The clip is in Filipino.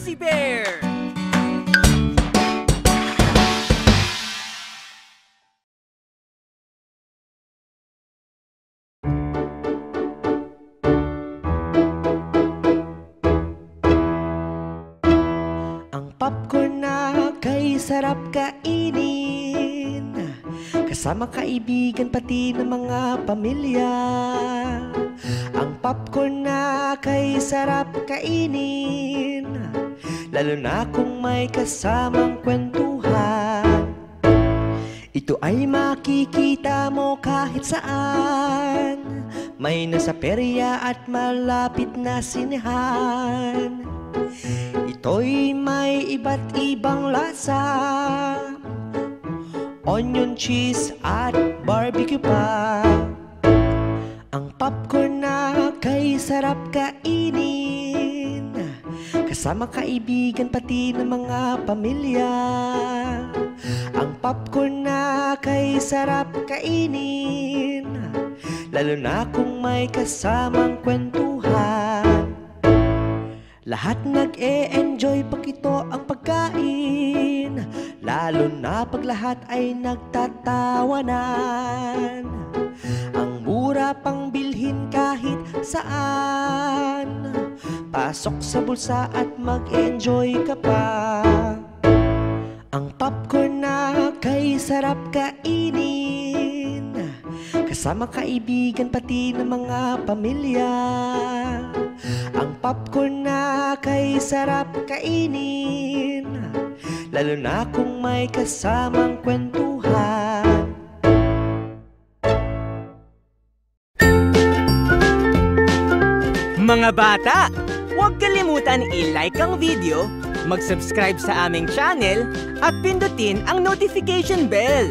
Fuzzy Bear! Ang popcorn na kay sarap kainin, kasama kaibigan pati ng mga pamilya. Ang popcorn na kay sarap kainin, lalo na kung may kasamang kwentuhan. Ito ay makikita mo kahit saan, may nasa perya at malapit na sinehan. Ito'y may iba't ibang lasa, onion, cheese at barbecue pa. Ang popcorn na kay sarap kainin, kasama kaibigan pati ng mga pamilya. Ang popcorn na kay sarap kainin, lalo na kung may kasamang kwentuhan. Lahat nag-e-enjoy pag ito ang pagkain, lalo na pag lahat ay nagtatawanan. Ang mura pang bilhin kahit saan, pasok sa bulsa at mag-enjoy ka pa. Ang popcorn na kay sarap kainin, kasama kaibigan pati ng mga pamilya. Ang popcorn na kay sarap kainin, lalo na kung may kasamang kwentuhan. Mga bata, huwag kalimutan i-like ang video, mag-subscribe sa aming channel, at pindutin ang notification bell.